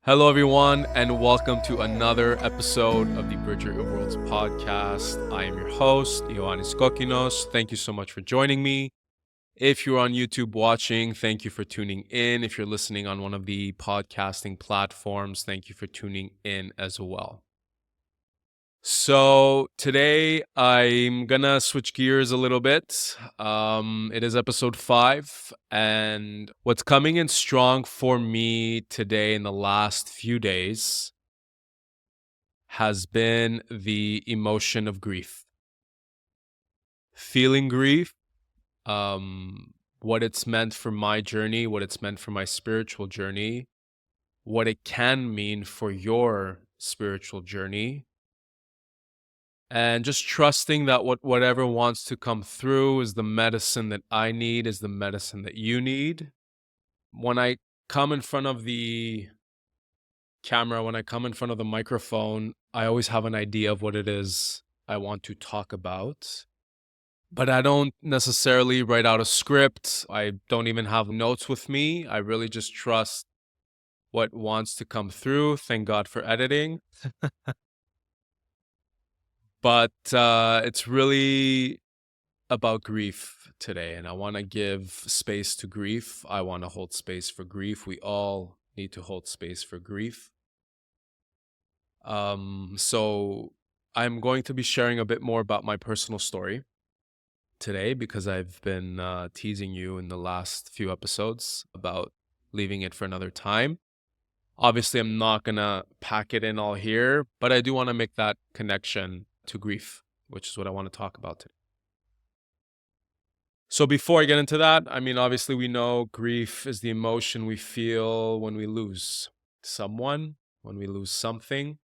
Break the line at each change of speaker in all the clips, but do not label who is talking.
Hello, everyone, and welcome to another episode of the Bridger of Worlds podcast. I am your host, Ioannis Kokkinos. Thank you so much for joining me. If you're on YouTube watching, thank you for tuning in. If you're listening on one of the podcasting platforms, thank you for tuning in as well. So today I'm gonna switch gears a little bit. It is episode 5, and what's coming in strong for me today in the last few days has been the emotion of grief. Feeling grief, what it's meant for my journey, what it's meant for my spiritual journey, what it can mean for your spiritual journey. And just trusting that whatever wants to come through is the medicine that I need, is the medicine that you need. When I come in front of the camera, when I come in front of the microphone, I always have an idea of what it is I want to talk about. But I don't necessarily write out a script. I don't even have notes with me. I really just trust what wants to come through. Thank God for editing. But it's really about grief today, and I want to give space to grief. I want to hold space for grief. We all need to hold space for grief. So I'm going to be sharing a bit more about my personal story today because I've been teasing you in the last few episodes about leaving it for another time. Obviously, I'm not going to pack it in all here, but I do want to make that connection to grief, which is what I want to talk about today. So before I get into that, obviously we know grief is the emotion we feel when we lose someone, when we lose something.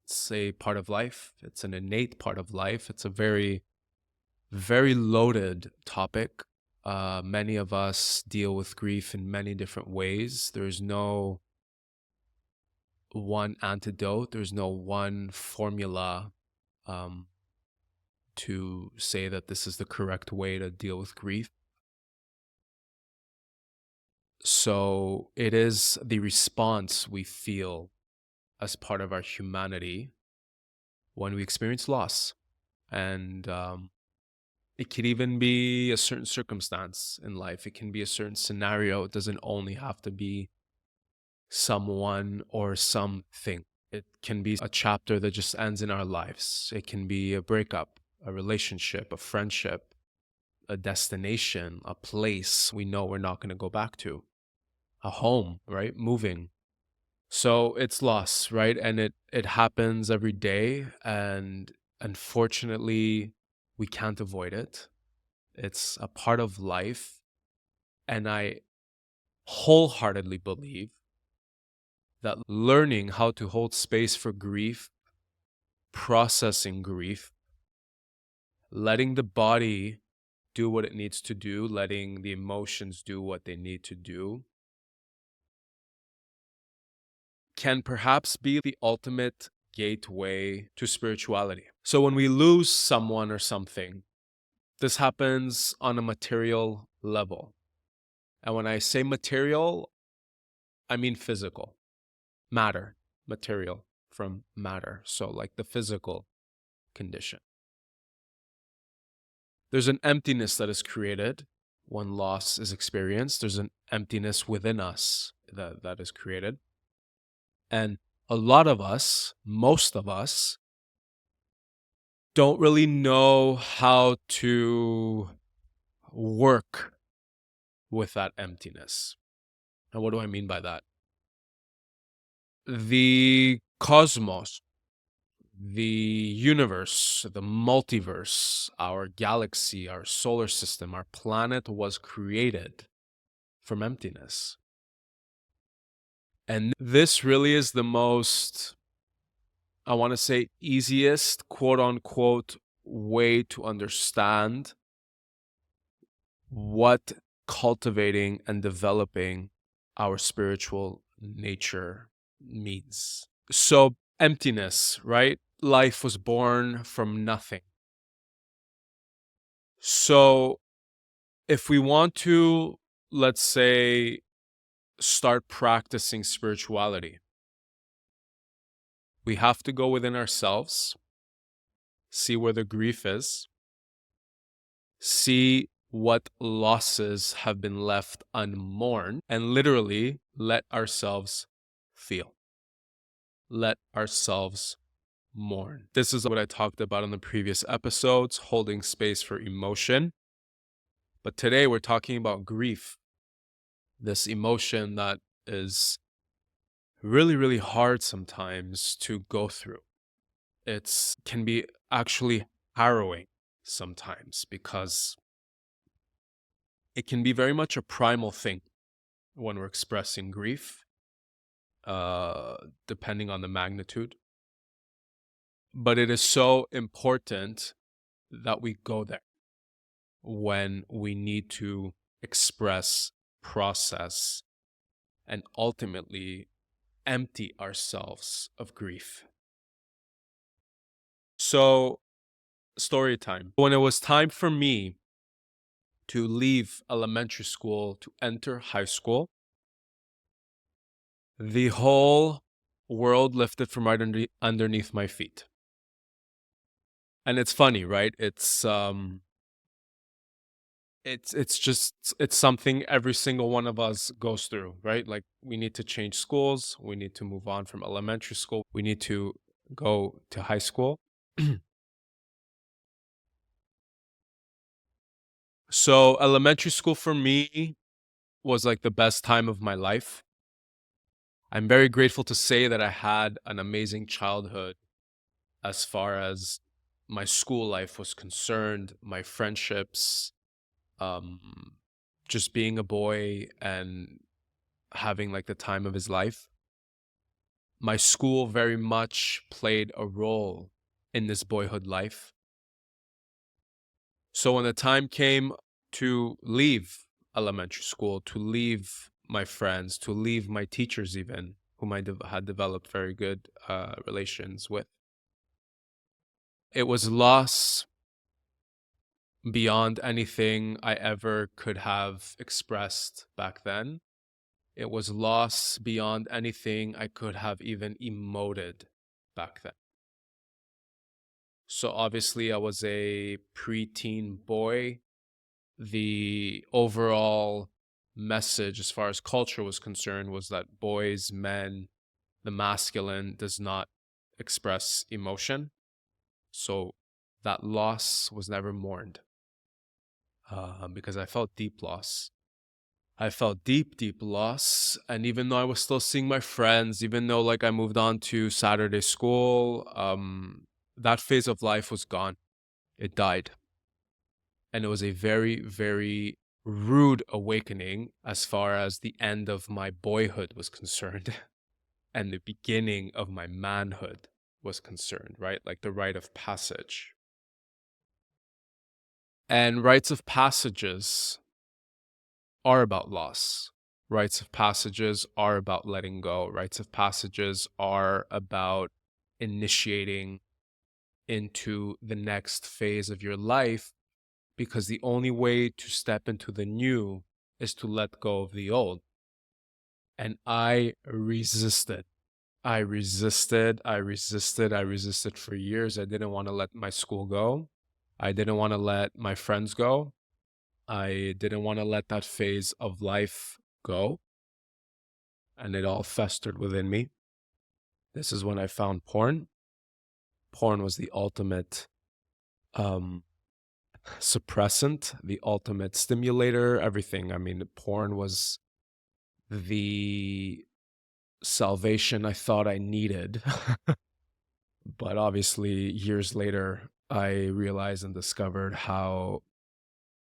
It's a part of life. It's an innate part of life. It's a very, very loaded topic. Many of us deal with grief in many different ways. There's no one antidote. There's no one formula to say that this is the correct way to deal with grief. So it is the response we feel as part of our humanity when we experience loss. And it could even be a certain circumstance in life. It can be a certain scenario. It doesn't only have to be someone or something. It can be a chapter that just ends in our lives. It can be a breakup, a relationship, a friendship, a destination, a place we know we're not going to go back to, a home, right? Moving. So it's loss, right? And it happens every day. And unfortunately, we can't avoid it. It's a part of life. And I wholeheartedly believe that learning how to hold space for grief, processing grief, letting the body do what it needs to do, letting the emotions do what they need to do, can perhaps be the ultimate gateway to spirituality. So when we lose someone or something, this happens on a material level. And when I say material, I mean physical. Matter, material from matter. So like the physical condition. There's an emptiness that is created when loss is experienced. There's an emptiness within us that is created. And a lot of us, most of us, don't really know how to work with that emptiness. And what do I mean by that? The cosmos, the universe, the multiverse, our galaxy, our solar system, our planet was created from emptiness. And this really is the most, I want to say, easiest, quote unquote, way to understand what cultivating and developing our spiritual nature means. So, emptiness, right? Life was born from nothing. So, if we want to, let's say, start practicing spirituality, We have to go within ourselves, see where the grief is, see what losses have been left unmourned, and literally let ourselves feel. Let ourselves mourn. This is what I talked about in the previous episodes, holding space for emotion. But today we're talking about grief, this emotion that is really, really hard sometimes to go through. It can be actually harrowing sometimes because it can be very much a primal thing when we're expressing grief, depending on the magnitude. But it is so important that we go there when we need to express, process, and ultimately empty ourselves of grief. So, story time. When it was time for me to leave elementary school to enter high school, the whole world lifted from right underneath my feet. And it's funny, right? It's something every single one of us goes through, right? Like, we need to change schools, we need to move on from elementary school, we need to go to high school. So elementary school for me was like the best time of my life. I'm very grateful to say that I had an amazing childhood as far as my school life was concerned, my friendships, um, just being a boy and having like the time of his life. My school very much played a role in this boyhood life. So when the time came to leave elementary school, to leave my friends, to leave my teachers even, whom I had developed very good relations with, it was loss beyond anything I ever could have expressed back then. It was loss beyond anything I could have even emoted back then. So obviously I was a preteen boy. The overall message as far as culture was concerned was that boys, men, the masculine does not express emotion. So that loss was never mourned because I felt deep loss. I felt deep, deep loss. And even though I was still seeing my friends, even though like I moved on to Saturday school, that phase of life was gone. It died. And it was a very, very rude awakening as far as the end of my boyhood was concerned and the beginning of my manhood was concerned, right? Like the rite of passage. And rites of passages are about loss. Rites of passages are about letting go. Rites of passages are about initiating into the next phase of your life, because the only way to step into the new is to let go of the old. And I resisted. I resisted for years. I didn't want to let my school go. I didn't want to let my friends go. I didn't want to let that phase of life go. And it all festered within me. This is when I found porn. Porn was the ultimate suppressant, the ultimate stimulator, everything. I mean, porn was the salvation I thought I needed. But obviously, years later, I realized and discovered how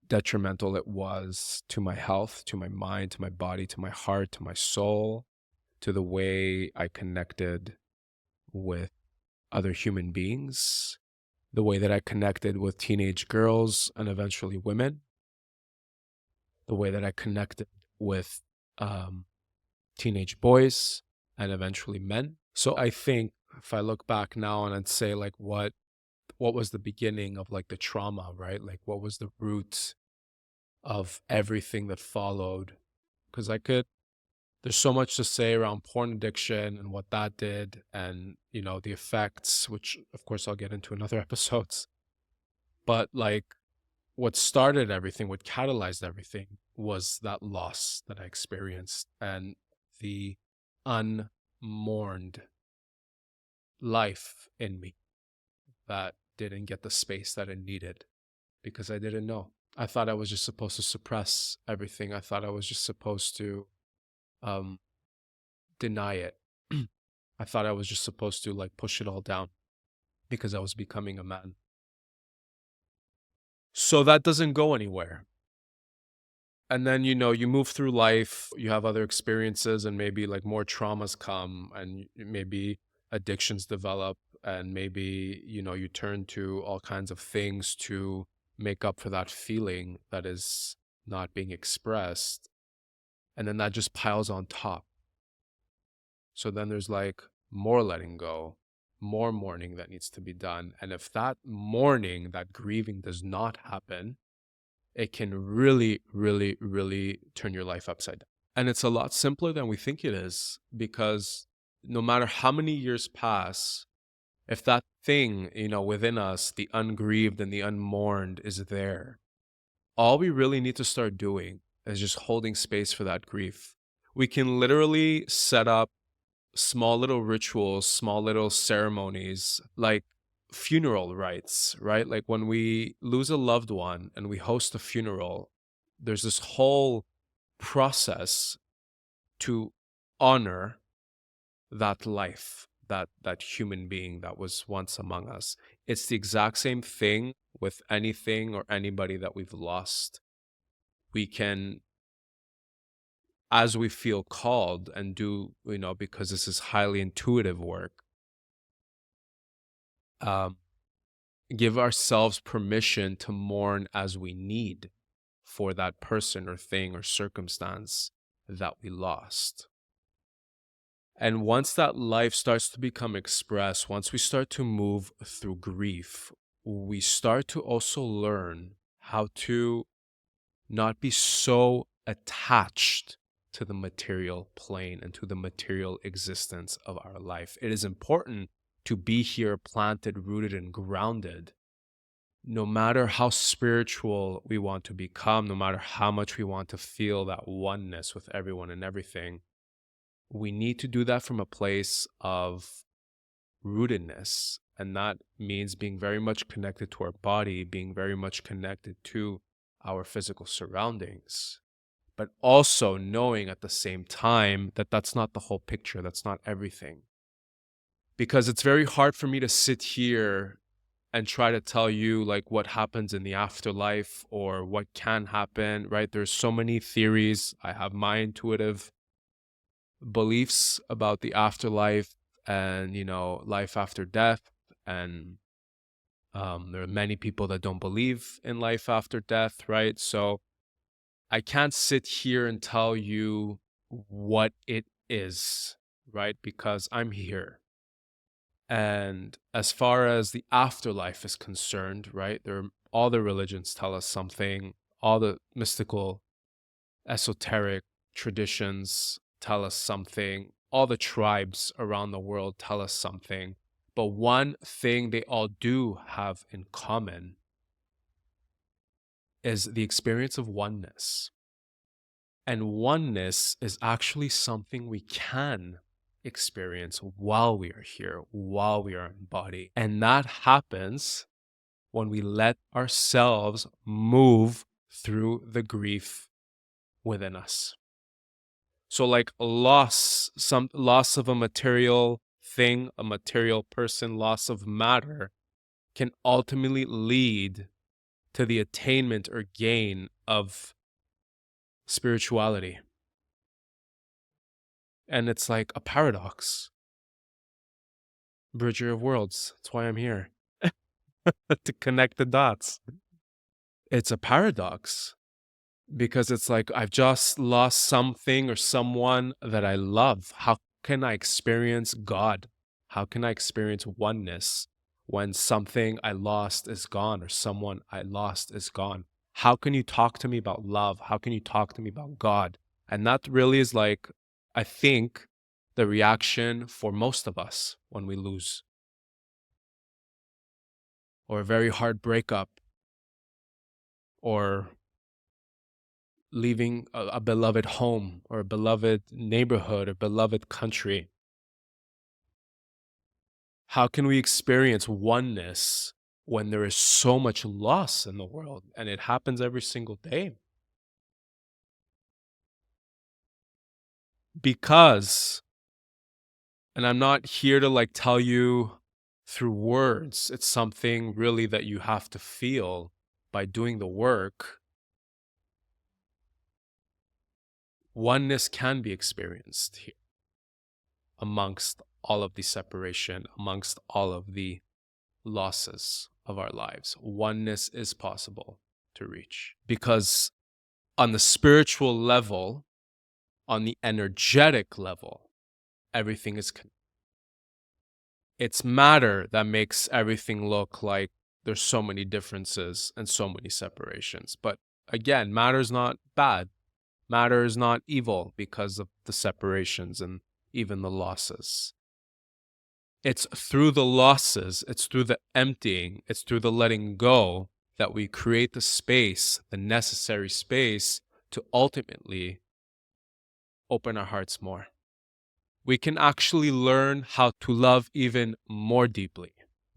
detrimental it was to my health, to my mind, to my body, to my heart, to my soul, to the way I connected with other human beings, the way that I connected with teenage girls and eventually women, the way that I connected with teenage boys and eventually men. So I think if I look back now and I'd say like what was the beginning of like the trauma, right? Like what was the root of everything that followed? Because There's so much to say around porn addiction and what that did, and the effects, which of course I'll get into in other episodes. But like, what started everything, what catalyzed everything, was that loss that I experienced and the unmourned life in me that didn't get the space that it needed because I didn't know. I thought I was just supposed to suppress everything. I thought I was just supposed to um, deny it. I thought I was just supposed to like push it all down because I was becoming a man. So that doesn't go anywhere. And then, you move through life, you have other experiences, and maybe like more traumas come, and maybe addictions develop, and maybe, you turn to all kinds of things to make up for that feeling that is not being expressed. And then that just piles on top. So then there's like more letting go, more mourning that needs to be done. And if that mourning, that grieving does not happen, it can really, really, really turn your life upside down. And it's a lot simpler than we think it is, because no matter how many years pass, if that thing, within us, the ungrieved and the unmourned, is there, all we really need to start doing is just holding space for that grief. We can literally set up small little rituals, small little ceremonies, like funeral rites, right? Like when we lose a loved one and we host a funeral, there's this whole process to honor that life, that human being that was once among us. It's the exact same thing with anything or anybody that we've lost. We can, as we feel called and do, because this is highly intuitive work, give ourselves permission to mourn as we need for that person or thing or circumstance that we lost. And once that life starts to become expressed, once we start to move through grief, we start to also learn how to not be so attached to the material plane and to the material existence of our life. It is important to be here, planted, rooted, and grounded. No matter how spiritual we want to become, no matter how much we want to feel that oneness with everyone and everything, we need to do that from a place of rootedness. And that means being very much connected to our body, being very much connected to our physical surroundings, but also knowing at the same time that that's not the whole picture, that's not everything. Because it's very hard for me to sit here and try to tell you like what happens in the afterlife or what can happen, right? There's so many theories. I have my intuitive beliefs about the afterlife and, life after death. And there are many people that don't believe in life after death, right? So I can't sit here and tell you what it is, right? Because I'm here. And as far as the afterlife is concerned, right, all the religions tell us something, all the mystical, esoteric traditions tell us something, all the tribes around the world tell us something. But one thing they all do have in common is the experience of oneness. And oneness is actually something we can experience while we are here, while we are in body. And that happens when we let ourselves move through the grief within us. So like some loss of a material thing, a material person, loss of matter can ultimately lead to the attainment or gain of spirituality. And it's like a paradox. Bridger of worlds. That's why I'm here. To connect the dots. It's a paradox because it's like I've just lost something or someone that I love. How can I experience God? How can I experience oneness when something I lost is gone or someone I lost is gone? How can you talk to me about love? How can you talk to me about God? And that really is like I think the reaction for most of us when we lose, or a very hard breakup, or leaving a beloved home, or a beloved neighborhood, or beloved country. How can we experience oneness when there is so much loss in the world, and it happens every single day? Because, and I'm not here to like tell you through words, it's something really that you have to feel by doing the work. Oneness can be experienced here amongst all of the separation, amongst all of the losses of our lives. Oneness is possible to reach because on the spiritual level, on the energetic level, everything is connected. It's matter that makes everything look like there's so many differences and so many separations. But again, matter is not bad. Matter is not evil because of the separations and even the losses. It's through the losses, it's through the emptying, it's through the letting go that we create the space, the necessary space to ultimately open our hearts more. We can actually learn how to love even more deeply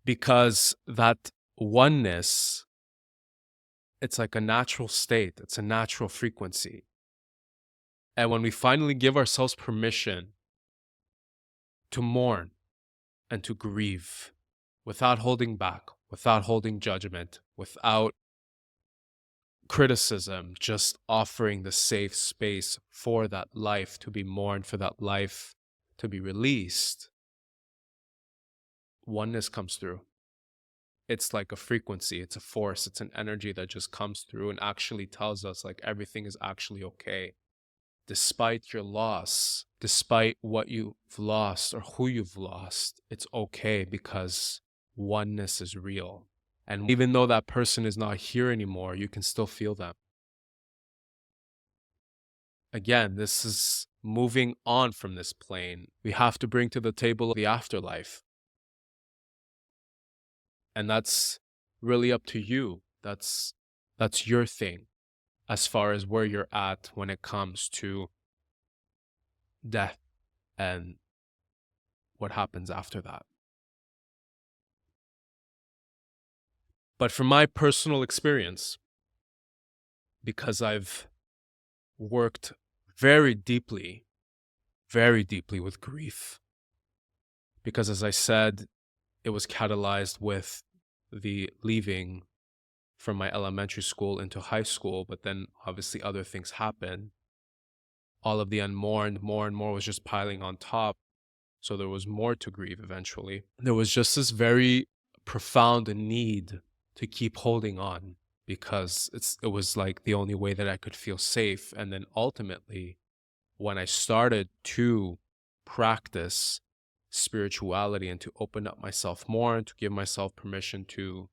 because that oneness, it's like a natural state, it's a natural frequency. And when we finally give ourselves permission to mourn and to grieve without holding back, without holding judgment, without criticism, just offering the safe space for that life to be mourned, for that life to be released, oneness comes through. It's like a frequency, it's a force, it's an energy that just comes through and actually tells us like everything is actually okay. Despite your loss, despite what you've lost or who you've lost, it's okay because oneness is real. And even though that person is not here anymore, you can still feel them. Again, this is moving on from this plane. We have to bring to the table the afterlife. And that's really up to you. That's your thing as far as where you're at when it comes to death and what happens after that. But from my personal experience, because I've worked very deeply with grief, because as I said, it was catalyzed with the leaving from my elementary school into high school, but then obviously other things happened. All of the unmourned, more and more was just piling on top. So there was more to grieve eventually. There was just this very profound need to keep holding on because it was like the only way that I could feel safe. And then ultimately, when I started to practice spirituality and to open up myself more and to give myself permission to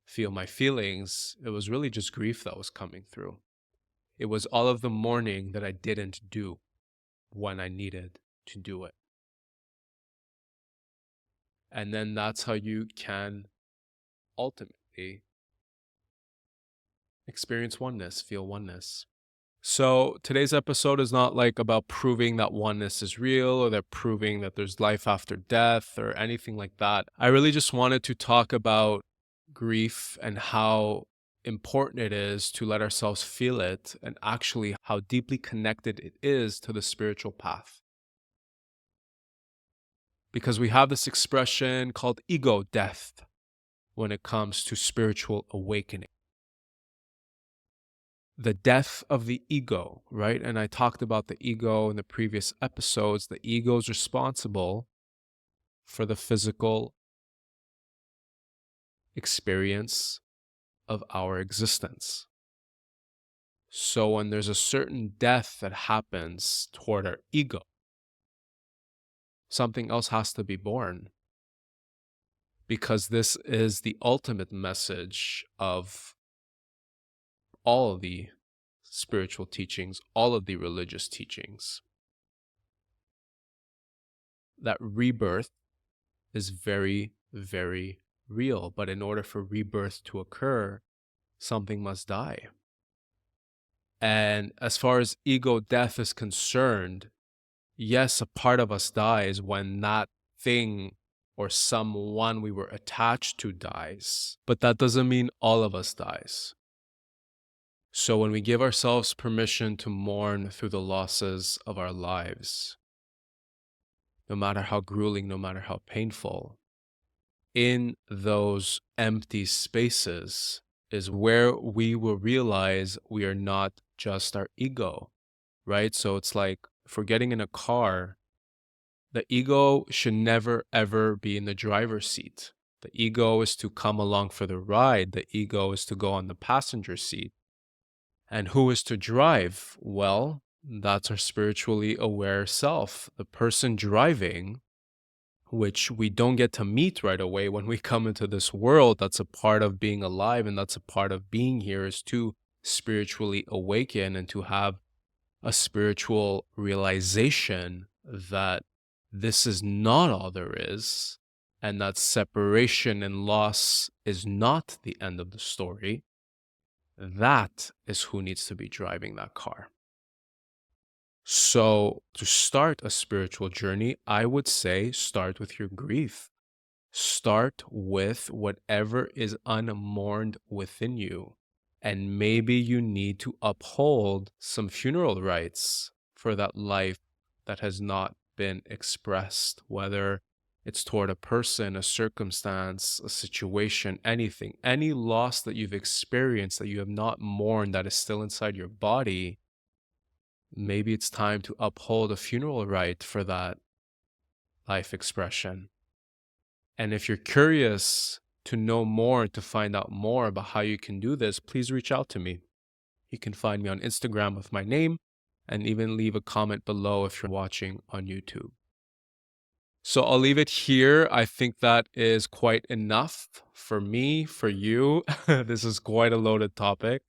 feel my feelings, it was really just grief that was coming through. It was all of the mourning that I didn't do when I needed to do it. And then that's how you can ultimately experience oneness, feel oneness. So today's episode is not like about proving that oneness is real or that proving that there's life after death or anything like that. I really just wanted to talk about grief and how important it is to let ourselves feel it and actually how deeply connected it is to the spiritual path. Because we have this expression called ego death when it comes to spiritual awakening. The death of the ego, right? And I talked about the ego in the previous episodes. The ego is responsible for the physical experience of our existence. So when there's a certain death that happens toward our ego, something else has to be born. Because this is the ultimate message of all of the spiritual teachings, all of the religious teachings. that rebirth is very, very real. But in order for rebirth to occur, something must die. And as far as ego death is concerned, yes, a part of us dies when that thing or someone we were attached to dies, but that doesn't mean all of us dies. So when we give ourselves permission to mourn through the losses of our lives, no matter how grueling, no matter how painful, in those empty spaces is where we will realize we are not just our ego, right? So it's like if we're getting in a car, the ego should never, ever be in the driver's seat. The ego is to come along for the ride. The ego is to go on the passenger seat. And who is to drive? Well, that's our spiritually aware self. The person driving, which we don't get to meet right away when we come into this world, that's a part of being alive and that's a part of being here, is to spiritually awaken and to have a spiritual realization that this is not all there is, and that separation and loss is not the end of the story. That is who needs to be driving that car. So to start a spiritual journey, I would say start with your grief. Start with whatever is unmourned within you. And maybe you need to uphold some funeral rites for that life that has not been expressed, whether it's toward a person, a circumstance, a situation, anything, any loss that you've experienced that you have not mourned that is still inside your body. Maybe it's time to uphold a funeral rite for that life expression. And if you're curious to know more, to find out more about how you can do this, please reach out to me. You can find me on Instagram with my name and even leave a comment below if you're watching on YouTube. So I'll leave it here. I think that is quite enough for me, for you. This is quite a loaded topic.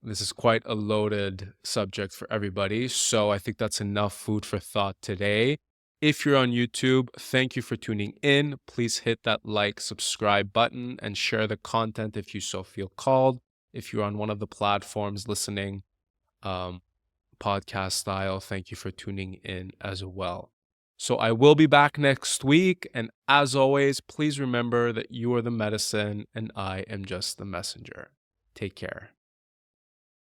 This is quite a loaded subject for everybody. So I think that's enough food for thought today. If you're on YouTube, thank you for tuning in. Please hit that like, subscribe button and share the content if you so feel called. If you're on one of the platforms listening, podcast style, thank you for tuning in as well. So I will be back next week. And as always, please remember that you are the medicine and I am just the messenger. Take care.